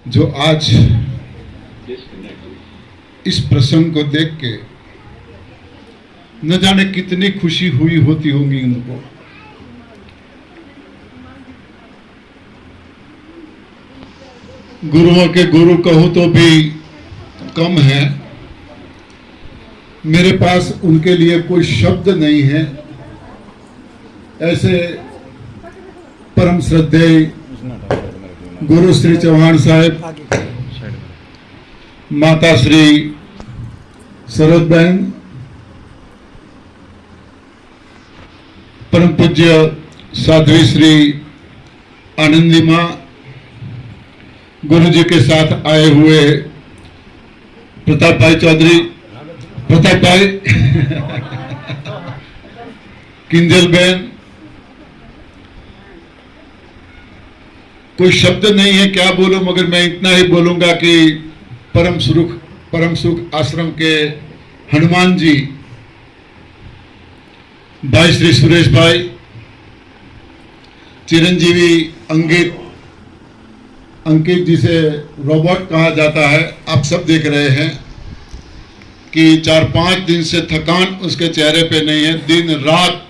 जो आज इस प्रसंग को देख के न जाने कितनी खुशी हुई होती होंगी उनको। गुरुओं के गुरु कहूं तो भी कम है। मेरे पास उनके लिए कोई शब्द नहीं है। ऐसे परम श्रद्धेय गुरु श्री चौहान साहब, माता श्री सरोजबहन, परम पूज्य साध्वी श्री आनंदी माँ, गुरु जी के साथ आए हुए प्रताप भाई चौधरी, प्रताप भाई किंजल बहन, कोई शब्द नहीं है क्या बोलूं, मगर मैं इतना ही बोलूंगा कि परम सुख आश्रम के हनुमान जी, भाई श्री सुरेश भाई, चिरंजीवी अंकित जिसे रोबोट कहा जाता है, आप सब देख रहे हैं कि 4-5 दिन से थकान उसके चेहरे पे नहीं है। दिन रात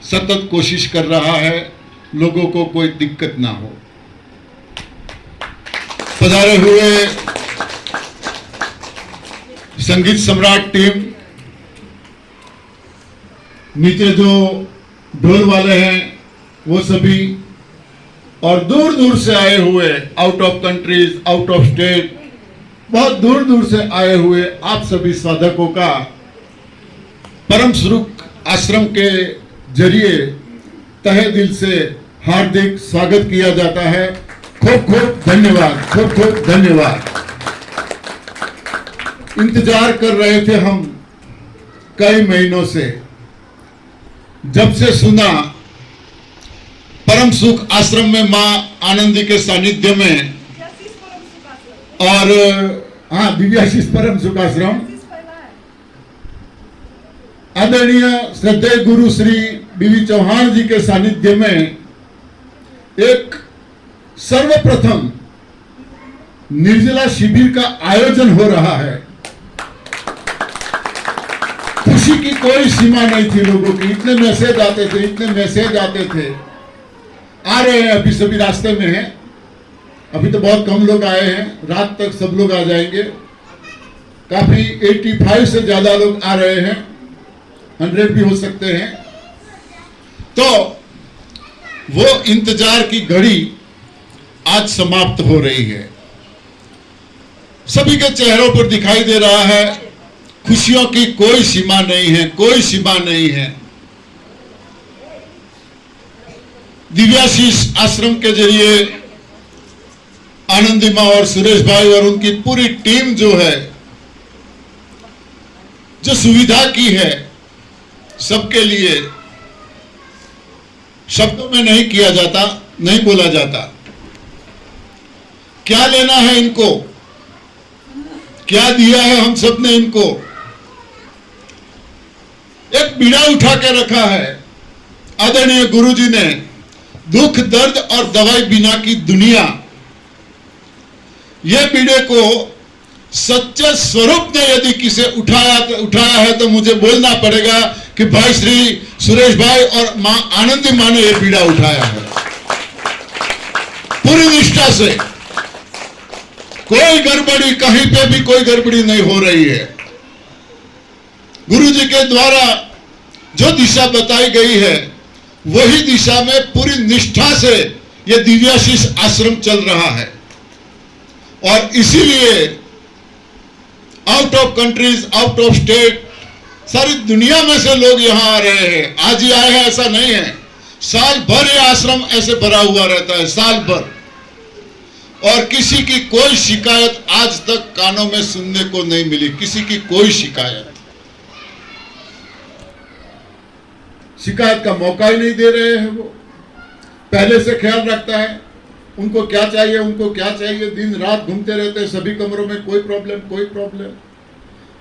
सतत कोशिश कर रहा है लोगों को कोई दिक्कत ना हो। पधारे हुए संगीत सम्राट टीम, नीचे जो ढोल वाले हैं वो सभी, और दूर दूर से आए हुए, out of countries, out of state, बहुत दूर दूर से आए हुए आप सभी साधकों का परम सुख आश्रम के जरिए तहे दिल से हार्दिक स्वागत किया जाता है। खूब खूब धन्यवाद, खूब खूब धन्यवाद। इंतजार कर रहे थे हम कई महीनों से, जब से सुना परम सुख आश्रम में मां आनंदी के सानिध्य में, और हाँ, दिव्याशीष परम सुख आश्रम, आदरणीय श्रद्धेय गुरु श्री बीवी चौहान जी के सानिध्य में एक सर्वप्रथम निर्जला शिविर का आयोजन हो रहा है। खुशी की कोई सीमा नहीं थी लोगों की। इतने मैसेज आते थे, आ रहे हैं, अभी सभी रास्ते में हैं। अभी तो बहुत कम लोग आए हैं, रात तक सब लोग आ जाएंगे। काफी 85 से ज्यादा लोग आ रहे हैं, 100 भी हो सकते हैं। तो वो इंतजार की घड़ी आज समाप्त हो रही है। सभी के चेहरों पर दिखाई दे रहा है खुशियों की कोई सीमा नहीं है, कोई सीमा नहीं है। दिव्याशीष आश्रम के जरिए आनंदी माँ और सुरेश भाई और उनकी पूरी टीम जो है, जो सुविधा की है सबके लिए, शब्दों में नहीं किया जाता, नहीं बोला जाता। क्या लेना है इनको, क्या दिया है हम सब ने इनको। एक बीड़ा उठा के रखा है आदरणीय गुरुजी ने। दुख दर्द और दवाई बिना की दुनिया, ये बीड़े को सच्चे स्वरूप ने यदि किसे उठाया है तो मुझे बोलना पड़ेगा कि भाई श्री सुरेश भाई और मां आनंदी मां ने यह बीड़ा उठाया है पूरी निष्ठा से। कोई गड़बड़ी, कहीं पे भी कोई गड़बड़ी नहीं हो रही है। गुरु जी के द्वारा जो दिशा बताई गई है वही दिशा में पूरी निष्ठा से यह दिव्याशीष आश्रम चल रहा है। और इसीलिए out of countries, out of state, सारी दुनिया में से लोग यहां आ रहे हैं। आज ही आए हैं ऐसा नहीं है, साल भर यह आश्रम ऐसे भरा हुआ रहता है, साल भर। और किसी की कोई शिकायत आज तक कानों में सुनने को नहीं मिली, किसी की कोई शिकायत का मौका ही नहीं दे रहे हैं। वो पहले से ख्याल रखता है, उनको क्या चाहिए, उनको क्या चाहिए, दिन रात घूमते रहते हैं सभी कमरों में, कोई प्रॉब्लम।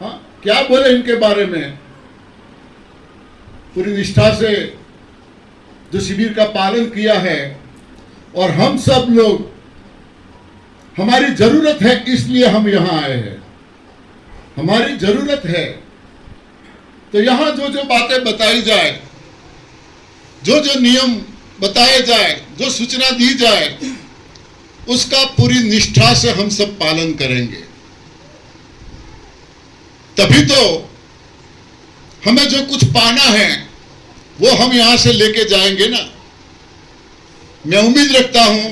हाँ, क्या बोले इनके बारे में। पूरी निष्ठा से जो शिविर का पालन किया है, और हम सब लोग हमारी जरूरत है, इसलिए हम यहां आए हैं। हमारी जरूरत है तो यहां जो जो बातें बताई जाए, जो जो नियम बताए जाए, जो सूचना दी जाए, उसका पूरी निष्ठा से हम सब पालन करेंगे। तभी तो हमें जो कुछ पाना है वो हम यहां से लेके जाएंगे ना। मैं उम्मीद रखता हूं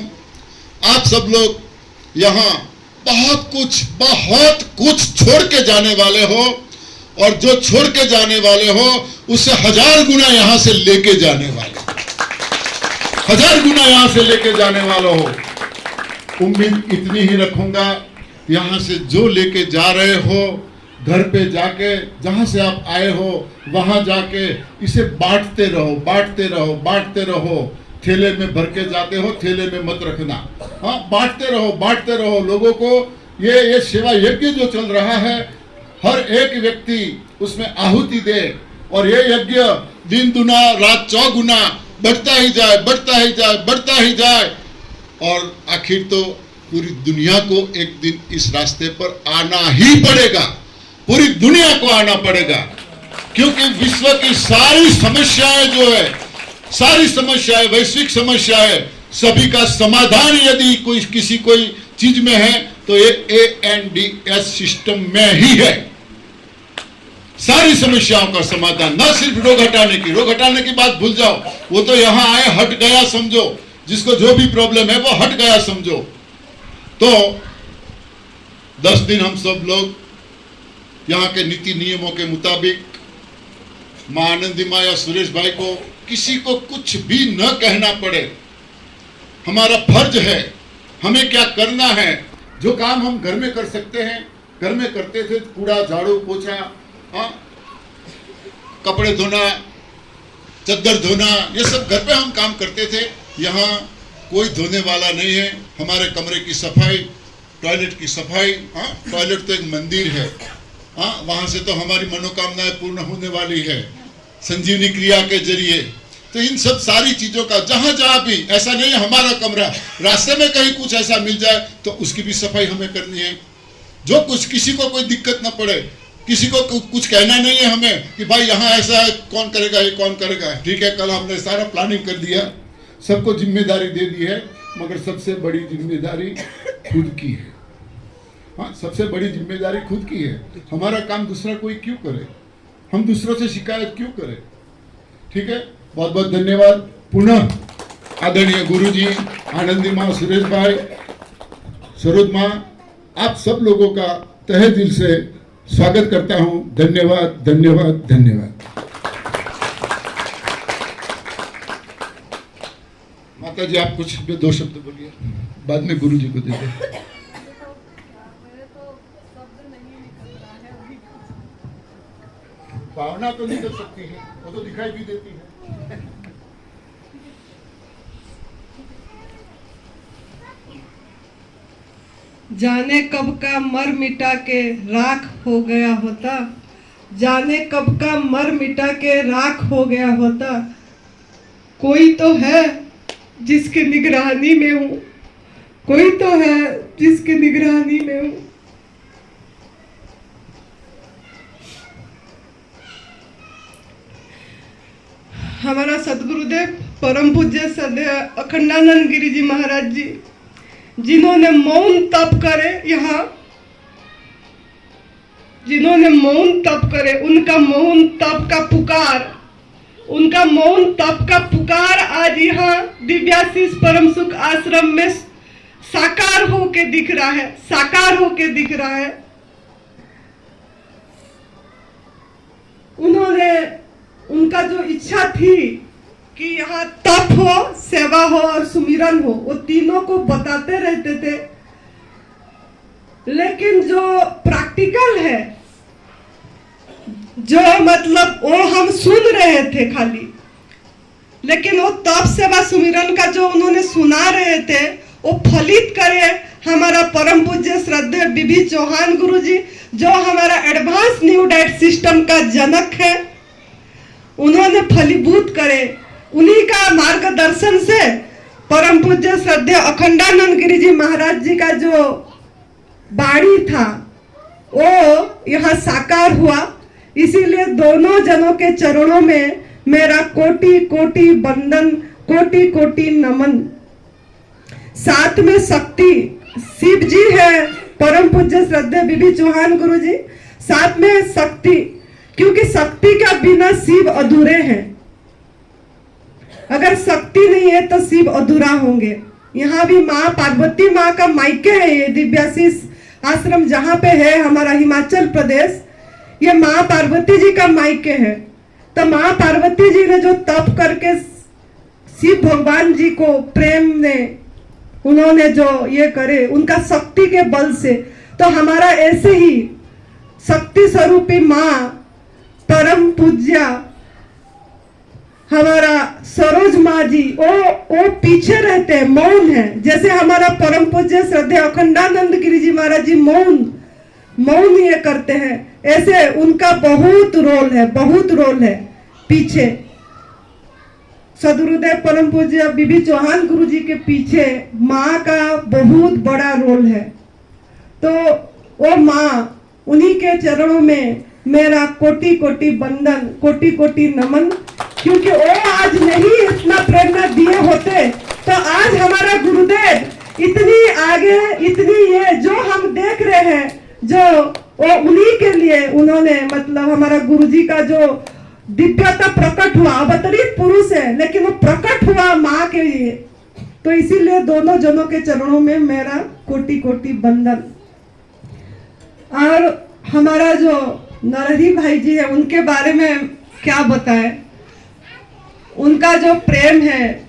आप सब लोग यहां बहुत कुछ छोड़ के जाने वाले हो, और जो छोड़ के जाने वाले हो उससे 1000 गुना यहां से लेके जाने वाले, 1000 गुना यहां से लेके जाने वाले हो। उम्मीद इतनी ही रखूंगा, यहां से जो लेके जा रहे हो, घर पे जाके जहां से आप आए हो वहां जाके इसे बांटते रहो, बांटते रहो, बांटते रहो। थैले में भर के जाते हो, थैले में मत रखना। हाँ, बांटते रहो, बांटते रहो लोगों को। ये सेवा यज्ञ जो चल रहा है, हर एक व्यक्ति उसमें आहुति दे, और ये यज्ञ दिन दुना रात चौगुना बढ़ता ही जाए, बढ़ता ही जाए, बढ़ता ही जाए, और आखिर तो पूरी दुनिया को एक दिन इस रास्ते पर आना ही पड़ेगा। पूरी दुनिया को आना पड़ेगा, क्योंकि विश्व की सारी समस्याएं जो है, सारी समस्याएं, वैश्विक समस्याएं, सभी का समाधान यदि किसी कोई चीज में है तो ये ANDS सिस्टम में ही है। सारी समस्याओं का समाधान, न सिर्फ रोग हटाने की बात भूल जाओ, वो तो यहां आए हट गया समझो, जिसको जो भी प्रॉब्लम है वो हट गया समझो। तो 10 दिन हम सब लोग यहाँ के नीति नियमों के मुताबिक मां आनंदी मां या सुरेश भाई को किसी को कुछ भी न कहना पड़े, हमारा फर्ज है। हमें क्या करना है, जो काम हम घर में कर सकते हैं घर में करते थे, कूड़ा झाड़ू पोछा, कपड़े धोना, चद्दर धोना, ये सब घर पे हम काम करते थे। यहाँ कोई धोने वाला नहीं है। हमारे कमरे की सफाई, टॉयलेट की सफाई, टॉयलेट तो एक मंदिर है, वहां से तो हमारी मनोकामनाएं पूर्ण होने वाली है संजीवनी क्रिया के जरिए। तो इन सब सारी चीजों का जहां जहां भी, ऐसा नहीं है हमारा कमरा, रास्ते में कहीं कुछ ऐसा मिल जाए तो उसकी भी सफाई हमें करनी है। जो कुछ, किसी को कोई दिक्कत ना पड़े, किसी को कुछ कहना नहीं है हमें कि भाई यहाँ ऐसा है, कौन करेगा, ये कौन करेगा। ठीक है, कल हमने सारा प्लानिंग कर दिया, सबको जिम्मेदारी दे दी है, मगर सबसे बड़ी जिम्मेदारी खुद की है। हाँ, सबसे बड़ी जिम्मेदारी खुद की है। हमारा काम दूसरा कोई क्यों करे, हम दूसरों से शिकायत क्यों करें। ठीक है, बहुत बहुत धन्यवाद। पुनः आदरणीय गुरुजी, आनंदी माँ, सुरेश भाई, सरोज माँ, आप सब लोगों का तहे दिल से स्वागत करता हूं। धन्यवाद, धन्यवाद, धन्यवाद। माता जी, आप कुछ 2 शब्द बोलिए, बाद में गुरुजी को देते। भावना तो निकल सकती है, वो तो दिखाई भी देती है। जाने कब का मर मिटा के राख हो गया होता, जाने कब का मर मिटा के राख हो गया होता। कोई तो है जिसकी निगरानी में हूँ, कोई तो है जिसकी निगरानी में हूँ। हमारा सदगुरुदेव परम पूज्य सदैव अखंडानंद गिरी जी महाराज जी, जिन्होंने मौन तप करे, यहाँ जिन्होंने मौन तप करे, उनका मौन तप का पुकार, उनका मौन तप का पुकार आज यहाँ दिव्याशीष परम सुख आश्रम में साकार होके दिख रहा है, साकार होके दिख रहा है। उन्होंने, उनका जो इच्छा थी कि यहाँ तप हो, सेवा हो और सुमिरन हो, वो तीनों को बताते रहते थे। लेकिन जो प्रैक्टिकल है, जो मतलब वो हम सुन रहे थे खाली, लेकिन वो तप सेवा सुमिरन का जो उन्होंने सुना रहे थे वो फलित करे हमारा परम पूज्य श्रद्धेय बीबी चौहान गुरुजी, जो हमारा एडवांस न्यू डाइट सिस्टम का जनक है, उन्होंने फलीभूत करे। उन्हीं का मार्गदर्शन से परम पूज्य श्रद्धेय अखंडानंद गिरी जी महाराज जी का जो बाणी था वो यहाँ साकार हुआ। इसीलिए दोनों जनों के चरणों में मेरा कोटि कोटि वंदन, कोटि कोटि नमन। साथ में शक्ति शिव जी है, परम पूज्य श्रद्धेय बीबी चौहान गुरु जी, साथ में शक्ति, क्योंकि शक्ति का बिना शिव अधूरे हैं। अगर शक्ति नहीं है तो शिव अधूरा होंगे। यहाँ भी माँ पार्वती माँ का मायके है ये दिव्याशीष आश्रम जहाँ पे है हमारा हिमाचल प्रदेश, ये माँ पार्वती जी का मायके है। तो माँ पार्वती जी ने जो तप करके शिव भगवान जी को प्रेम ने उन्होंने जो ये करे उनका शक्ति के बल से, तो हमारा ऐसे ही शक्ति स्वरूपी माँ परम पूज्या हमारा सरोज माँ जी वो पीछे रहते हैं, मौन है। जैसे हमारा परम पूज्य श्रद्धेय अखंडानंद गिरी जी महाराज जी मौन ये करते हैं, ऐसे उनका बहुत रोल है पीछे। सदगुरुदेव परम पूज्य बीबी चौहान गुरु जी के पीछे माँ का बहुत बड़ा रोल है। तो वो माँ, उन्हीं के चरणों में मेरा कोटि कोटि वंदन, कोटि कोटि नमन। क्योंकि वो आज नहीं इतना प्रेरणा दिए होते तो आज हमारा गुरुदेव इतनी आगे, इतनी ये जो हम देख रहे हैं, जो वो उन्हीं के लिए उन्होंने, मतलब हमारा गुरुजी का जो दिव्यता प्रकट हुआ, अवतरित पुरुष है लेकिन वो प्रकट हुआ माँ के लिए। तो इसीलिए दोनों जनों के चरणों में मेरा कोटि कोटि वंदन। और हमारा जो नरहरी भाई जी है उनके बारे में क्या बताएं। उनका जो प्रेम है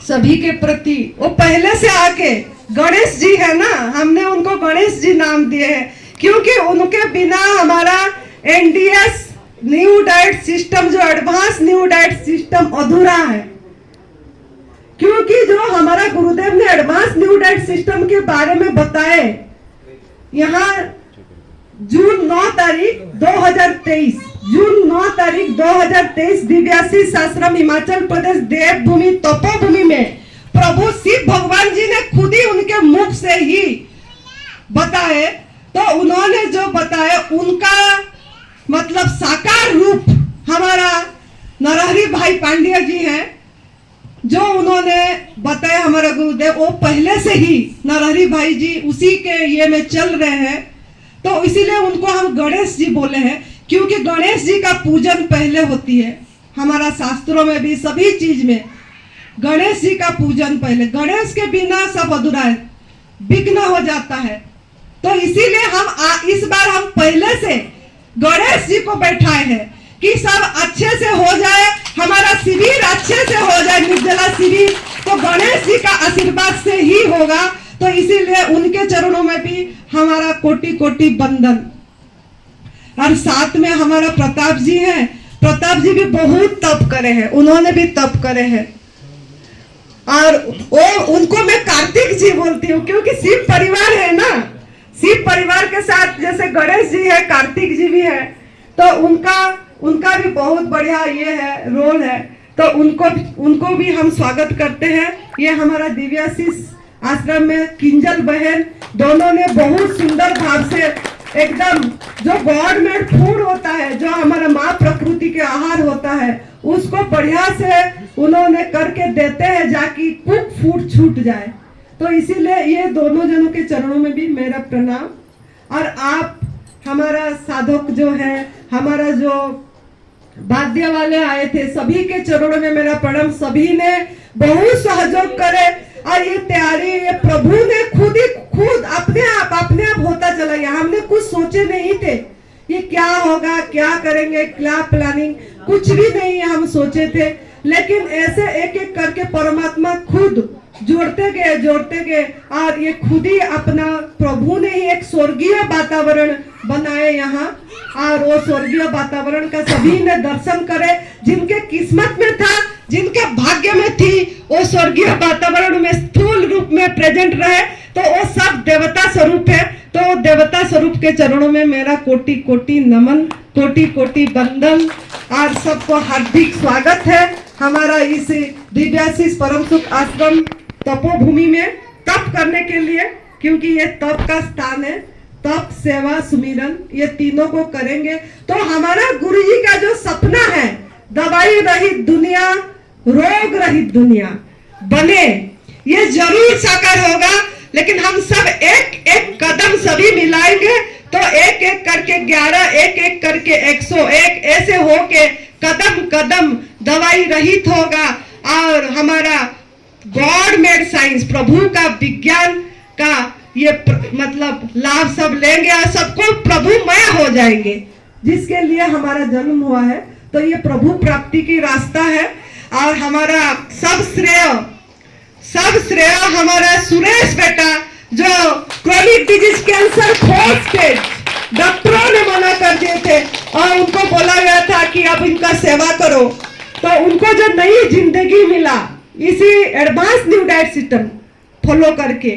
सभी के प्रति, वो पहले से आके, गणेश जी है ना, हमने उनको गणेश जी नाम दिए हैं क्योंकि उनके बिना हमारा एनडीएस न्यू डाइट सिस्टम, जो एडवांस न्यू डाइट सिस्टम अधूरा है। क्योंकि जो हमारा गुरुदेव ने एडवांस न्यू डाइट सिस्टम के बारे में बताए, यहाँ जून 9 तारीख 2023 दिव्याशीष आश्रम हिमाचल प्रदेश देवभूमि तपोभूमि में प्रभु शिव भगवान जी ने खुद ही उनके मुख से ही बताए। तो उन्होंने जो बताया उनका मतलब साकार रूप हमारा नरहरी भाई पांड्या जी हैं, जो उन्होंने बताया हमारा गुरुदेव, वो पहले से ही नरहरी भाई जी उसी के ये में चल रहे हैं। तो इसीलिए उनको हम गणेश जी बोले हैं, क्योंकि गणेश जी का पूजन पहले होती है। हमारा शास्त्रों में भी सभी चीज में गणेश जी का पूजन पहले, गणेश के बिना सब अधूरा है, विघ्न हो जाता है। तो इसीलिए हम इस बार हम पहले से गणेश जी को बैठाए हैं कि सब अच्छे से हो जाए, हमारा शिविर अच्छे से हो जाए, निर्जला शिविर तो गणेश जी का आशीर्वाद से ही होगा। तो इसीलिए उनके चरणों में भी हमारा कोटि कोटि वंदन। और साथ में हमारा प्रताप जी हैं, प्रताप जी भी बहुत तप करे हैं, उन्होंने भी तप करे हैं। और वो उनको मैं कार्तिक जी बोलती हूँ क्योंकि शिव परिवार है ना, शिव परिवार के साथ जैसे गणेश जी है, कार्तिक जी भी है, तो उनका भी बहुत बढ़िया ये है रोल है। तो उनको भी हम स्वागत करते हैं। ये हमारा दिव्याशीष आश्रम में किंजल बहन, दोनों ने बहुत सुंदर भाव से एकदम जो गॉड मेड फूड होता है, जो हमारा माँ प्रकृति के आहार होता है, उसको बढ़िया से उन्होंने करके देते हैं जाकि कुक फूड छूट जाए। तो इसीलिए ये दोनों जनों के चरणों में भी मेरा प्रणाम। और आप हमारा साधक जो है, हमारा जो वाद्य वाले आए थे, सभी के चरणों में मेरा प्रणाम। सभी ने बहुत सहयोग करे और ये तैयारी ये प्रभु ने खुद अपने आप होता चला गया। हमने कुछ सोचे नहीं थे ये क्या होगा, क्या करेंगे, क्या प्लानिंग, कुछ भी नहीं हम सोचे थे, लेकिन ऐसे एक एक करके परमात्मा खुद जोड़ते गए और ये खुद ही अपना प्रभु ने ही एक स्वर्गीय वातावरण बनाए यहाँ। और वो स्वर्गीय वातावरण का सभी ने दर्शन करे, जिनके किस्मत में था, जिनके भाग्य में थी, वो स्वर्गीय वातावरण में स्थूल रूप में प्रेजेंट रहे, तो वो सब देवता स्वरूप है। तो देवता स्वरूप के चरणों में मेरा कोटि कोटि नमन, कोटि कोटि वंदन और सबको हार्दिक स्वागत है। हमारा इस दिव्याशीष परम सुख आश्रम तपोभूमि में तप करने के लिए, क्योंकि ये तप का स्थान है। तप, सेवा, सुमिरन ये तीनों को करेंगे तो हमारा गुरु जी का जो सपना है दवाई रहित दुनिया, रोग रहित दुनिया बने, ये जरूर साकार होगा। लेकिन हम सब एक एक कदम सभी मिलाएंगे तो एक एक करके 11, एक एक करके 101 ऐसे होके कदम कदम दवाई रहित होगा। और हमारा गॉड मेड साइंस, प्रभु का विज्ञान का ये मतलब लाभ सब लेंगे और सबको प्रभुमय हो जाएंगे, जिसके लिए हमारा जन्म हुआ है। तो ये प्रभु प्राप्ति की रास्ता है। और हमारा सब श्रेय हमारा सुरेश बेटा, जो chronic disease cancer 4th stage डॉक्टरों ने मना कर दिए थे और उनको बोला गया था कि अब इनका सेवा करो, तो उनको जो नई जिंदगी मिला इसी advance new diet system follow करके,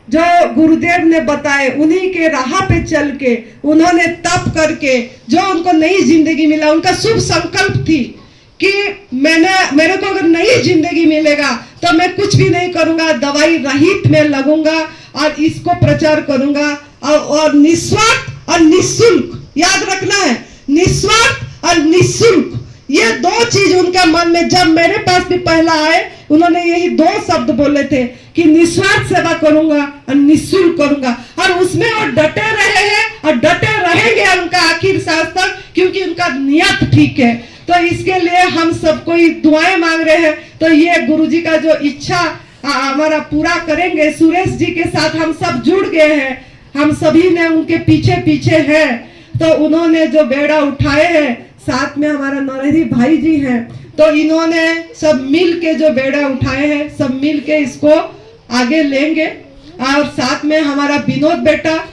जो गुरुदेव ने बताए उन्हीं के राह पे चल के, उन्होंने तप करके जो उनको नई जिंदगी मिला, उनका शुभ संकल्प थी कि मेरे को अगर नई जिंदगी मिलेगा तो मैं कुछ भी नहीं करूंगा, दवाई रहित में लगूंगा और इसको प्रचार करूंगा। और निस्वार्थ और निःशुल्क, याद रखना है, निस्वार्थ और निःशुल्क, ये दो चीज उनके मन में, जब मेरे पास भी पहला आए उन्होंने यही 2 शब्द बोले थे कि निस्वार्थ सेवा करूंगा और निःशुल्क करूंगा। और उसमें वो डटे रहे हैं और डटे रहेंगे उनका आखिर सांस तक, क्योंकि उनका नियत ठीक है। तो इसके लिए हम सबको दुआएं मांग रहे हैं। तो ये गुरुजी का जो इच्छा हमारा पूरा करेंगे। सुरेश जी के साथ हम सब जुड़ गए हैं, हम सभी ने उनके पीछे पीछे हैं। तो उन्होंने जो बेड़ा उठाए हैं, साथ में हमारा नरहरी भाई जी हैं, तो इन्होंने सब मिल के जो बेड़ा उठाए हैं, सब मिल के इसको आगे लेंगे। और साथ में हमारा विनोद बेटा,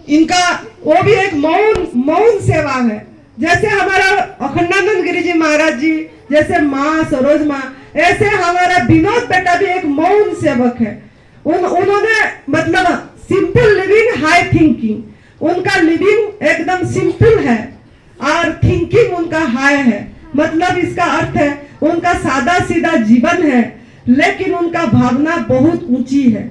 इनका वो भी एक मौन सेवा है। जैसे हमारा अखंडानंद गिरी जी महाराज जी, जैसे माँ सरोज माँ, ऐसे हमारा विनोद बेटा भी एक मौन सेवक है। उन्होंने मतलब सिंपल लिविंग हाई थिंकिंग, उनका लिविंग एकदम सिंपल है और थिंकिंग उनका हाई है। मतलब इसका अर्थ है उनका सादा सीधा जीवन है, लेकिन उनका भावना बहुत ऊंची है।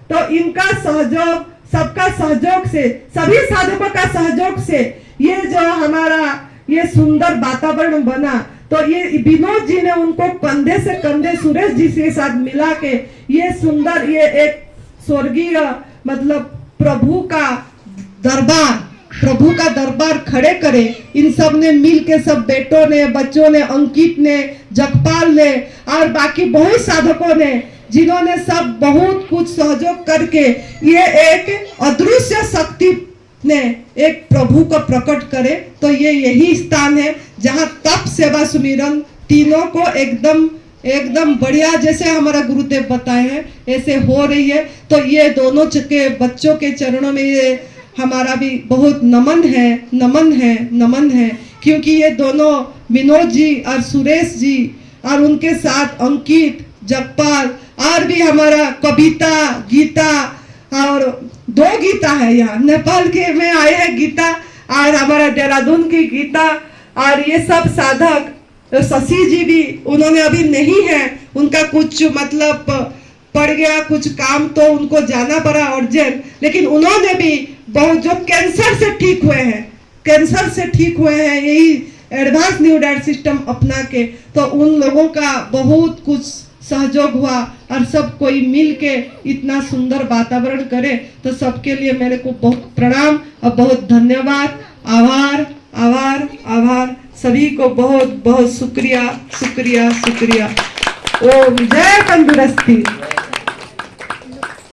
तो इनका सहयोग, सबका सहयोग से, सभी साधकों का सहयोग से ये जो हमारा ये सुंदर वातावरण बना। तो ये विनोद जी ने उनको कंधे से कंधे सुरेश जी के साथ मिला के ये सुंदर, ये एक स्वर्गीय मतलब प्रभु का दरबार खड़े करे। इन सब ने मिल के, सब बेटों ने, बच्चों ने, अंकित ने, जगपाल ने और बाकी बहुत साधकों ने, जिन्होंने सब बहुत कुछ सहयोग करके ये एक अदृश्य शक्ति ने एक प्रभु को प्रकट करे। तो ये यही स्थान है जहाँ तप, सेवा, सुमिरन तीनों को एकदम बढ़िया, जैसे हमारा गुरुदेव बताए हैं ऐसे हो रही है। तो ये दोनों के बच्चों के चरणों में ये हमारा भी बहुत नमन है, क्योंकि ये दोनों विनोद जी और सुरेश जी और उनके साथ अंकित, जगपाल और भी हमारा कविता, गीता, और 2 गीता है यहाँ नेपाल के में आए हैं गीता, और हमारा देहरादून की गीता, और ये सब साधक शशि जी भी, उन्होंने अभी नहीं है, उनका कुछ मतलब पड़ गया कुछ काम तो उनको जाना पड़ा अर्जेंट, लेकिन उन्होंने भी बहुत, जो कैंसर से ठीक हुए हैं यही एडवांस न्यू डाइट सिस्टम अपना के, तो उन लोगों का बहुत कुछ सहयोग हुआ और सब कोई मिल के इतना सुंदर वातावरण करे। तो सबके लिए मेरे को बहुत प्रणाम और बहुत धन्यवाद, आभार। सभी को बहुत बहुत शुक्रिया। ओम जय तंदुरुस्ती।